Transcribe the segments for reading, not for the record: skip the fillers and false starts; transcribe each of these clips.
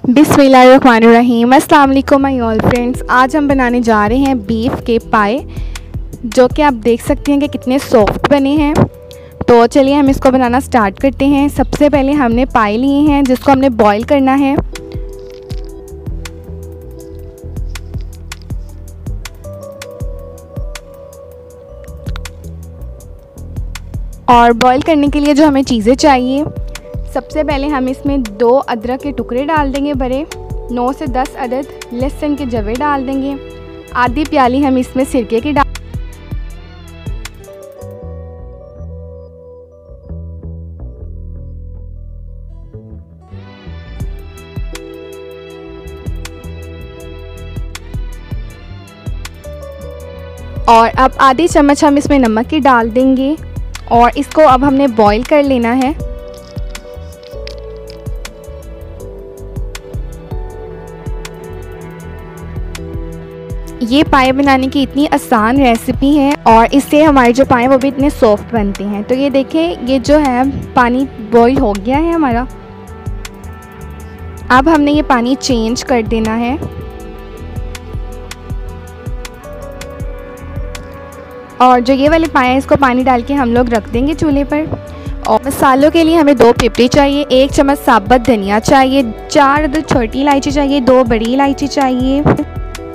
बिस्मिल्लाहिर्रहमानिर्रहीम। अस्सलाम वालेकुम माय ऑल फ्रेंड्स। आज हम बनाने जा रहे हैं बीफ के पाए, जो कि आप देख सकते हैं कि कितने सॉफ्ट बने हैं। तो चलिए हम इसको बनाना स्टार्ट करते हैं। सबसे पहले हमने पाए लिए हैं जिसको हमने बॉईल करना है। और बॉईल करने के लिए जो हमें चीज़ें चाहिए, सबसे पहले हम इसमें 2 अदरक के टुकड़े डाल देंगे बड़े, 9 से 10 अदद लहसुन के जवे डाल देंगे, आधी प्याली हम इसमें सिरके की डाल, और अब आधी चम्मच हम इसमें नमक की डाल देंगे और इसको अब हमने बॉईल कर लेना है। ये पाए बनाने की इतनी आसान रेसिपी है और इससे हमारे जो पाए वो भी इतने सॉफ्ट बनते हैं। तो ये देखें, ये जो है पानी बॉईल हो गया है हमारा। अब हमने ये पानी चेंज कर देना है। और जो ये वाले पाए हैं इसको पानी डाल के हम लोग रख देंगे चूल्हे पर। और मसालों के लिए हमें 2 पिपरी चाहिए, 1 चम्मच साबुत धनिया चाहिए, 4 अदद छोटी इलायची चाहिए, 2 बड़ी इलायची चाहिए,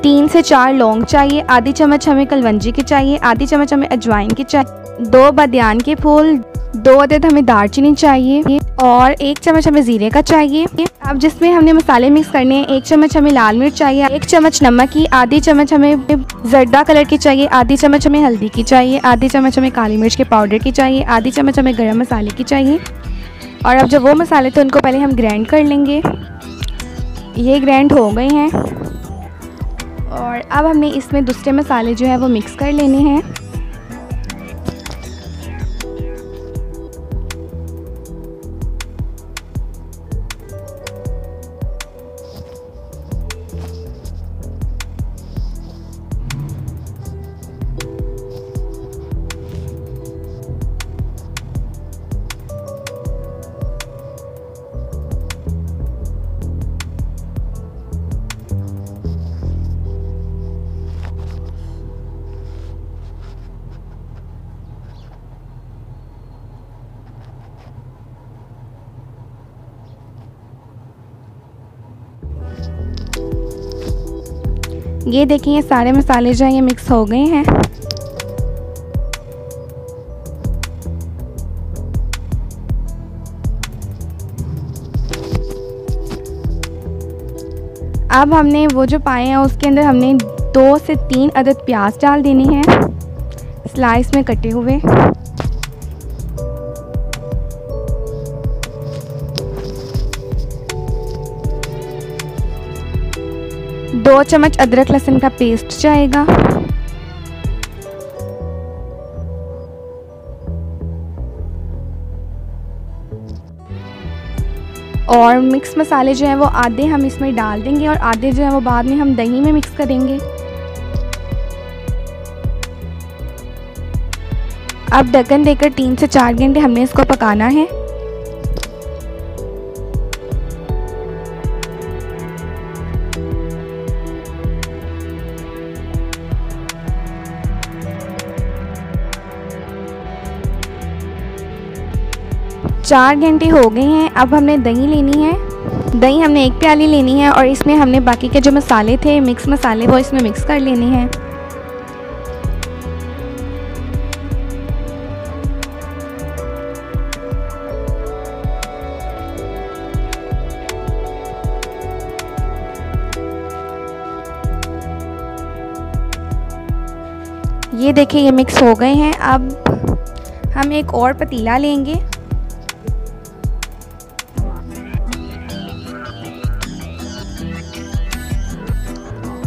3 से 4 लौंग चाहिए, आधी चम्मच हमें कलवंजी की चाहिए, आधी चम्मच हमें अजवाइन की चाहिए, 2 बादियान के फूल, 2 अदद हमें दालचीनी चाहिए और 1 चम्मच हमें ज़ीरे का चाहिए। अब जिसमें हमने मसाले मिक्स करने हैं, 1 चम्मच हमें लाल मिर्च चाहिए, 1 चम्मच नमक की, आधी चम्मच हमें जर्दा कलर की चाहिए, आधी चम्मच हमें हल्दी की चाहिए, आधी चम्मच हमें काली मिर्च के पाउडर की चाहिए, आधी चम्मच हमें गरम मसाले की चाहिए। और अब जो वो मसाले थे उनको पहले हम ग्राइंड कर लेंगे। ये ग्राइंड हो गए हैं और अब हमने इसमें दूसरे मसाले जो है वो मिक्स कर लेने हैं। ये देखिए, ये सारे मसाले जो हैं ये मिक्स हो गए हैं। अब हमने वो जो पाए हैं उसके अंदर हमने 2 से 3 अदद प्याज डाल देने हैं, स्लाइस में कटे हुए। 2 चम्मच अदरक लहसुन का पेस्ट जाएगा और मिक्स मसाले जो हैं वो आधे हम इसमें डाल देंगे और आधे जो है वो बाद में हम दही में मिक्स करेंगे। अब ढक्कन देकर 3 से 4 घंटे हमने इसको पकाना है। चार घंटे हो गए हैं। अब हमने दही लेनी है। दही हमने 1 प्याली लेनी है और इसमें हमने बाकी के जो मसाले थे, मिक्स मसाले, वो इसमें मिक्स कर लेने हैं। ये देखिए, ये मिक्स हो गए हैं। अब हम एक और पतीला लेंगे।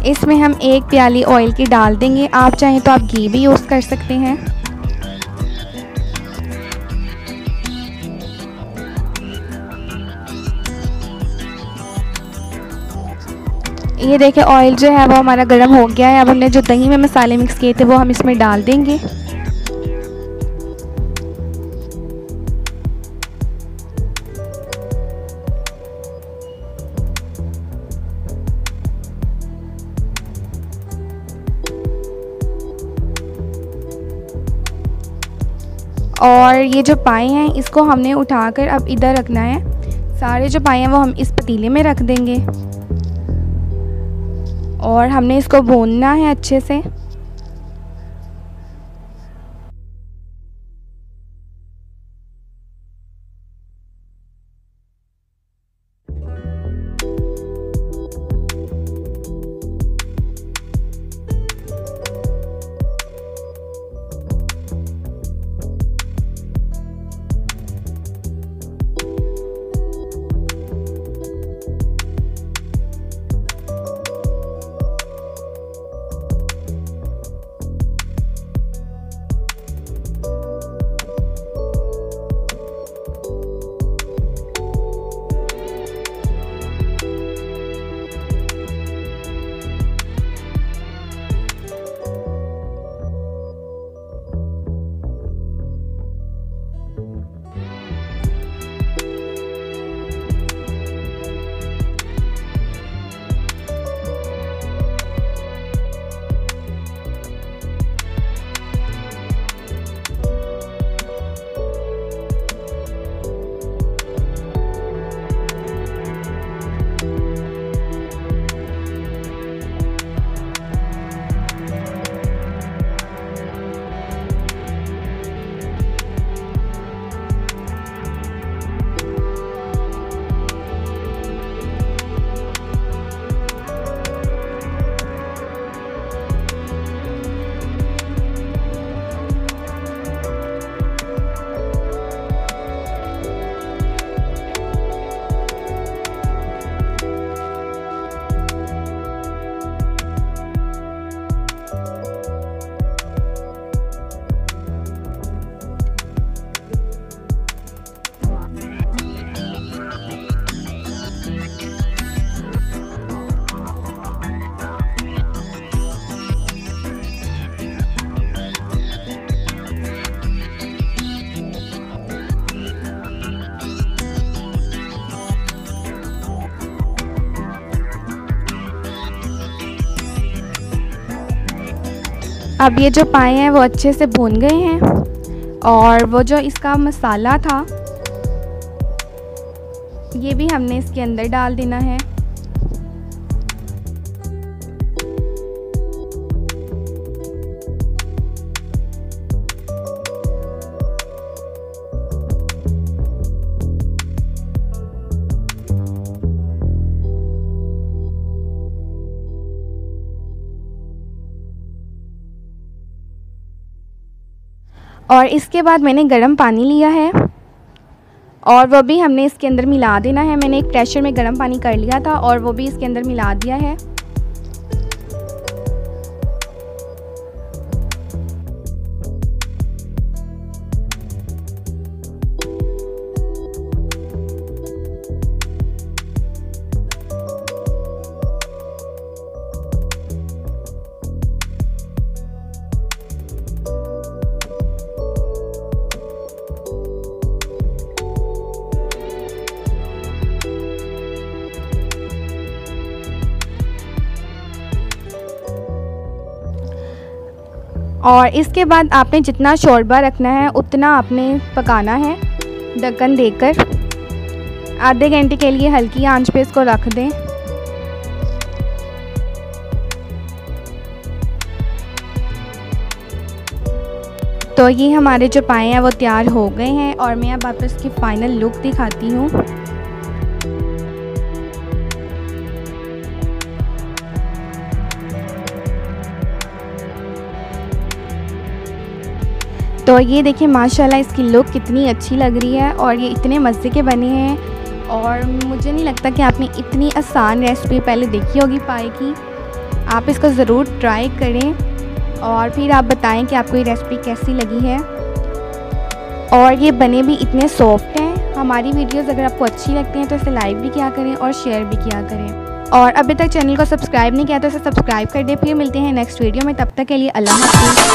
इसमें हम 1 प्याली ऑयल की डाल देंगे। आप चाहें तो आप घी भी यूज़ कर सकते हैं। ये देखिए, ऑयल जो है वो हमारा गर्म हो गया है। अब हमने जो दही में मसाले मिक्स किए थे वो हम इसमें डाल देंगे। और ये जो पाए हैं इसको हमने उठाकर अब इधर रखना है। सारे जो पाए हैं वो हम इस पतीले में रख देंगे और हमने इसको भूनना है अच्छे से। अब ये जो पाए हैं वो अच्छे से भून गए हैं और वो जो इसका मसाला था ये भी हमने इसके अंदर डाल देना है। और इसके बाद मैंने गर्म पानी लिया है और वो भी हमने इसके अंदर मिला देना है। मैंने एक प्रेशर में गर्म पानी कर लिया था और वो भी इसके अंदर मिला दिया है। और इसके बाद आपने जितना शोरबा रखना है उतना आपने पकाना है ढक्कन देकर। आधे घंटे के लिए हल्की आंच पे इसको रख दें। तो ये हमारे जो पाए हैं वो तैयार हो गए हैं और मैं अब आपको इसकी फ़ाइनल लुक दिखाती हूँ। तो ये देखिए माशाल्लाह इसकी लुक कितनी अच्छी लग रही है और ये इतने मज़े के बने हैं। और मुझे नहीं लगता कि आपने इतनी आसान रेसिपी पहले देखी होगी पाए की। आप इसको ज़रूर ट्राई करें और फिर आप बताएं कि आपको ये रेसिपी कैसी लगी है। और ये बने भी इतने सॉफ्ट हैं। हमारी वीडियोस अगर आपको अच्छी लगती हैं तो इसे लाइक भी किया करें और शेयर भी किया करें। और अभी तक चैनल को सब्सक्राइब नहीं किया तो इसे सब्सक्राइब कर दें। फिर मिलते हैं नेक्स्ट वीडियो में, तब तक के लिए अल्लाह हाफ़िज़।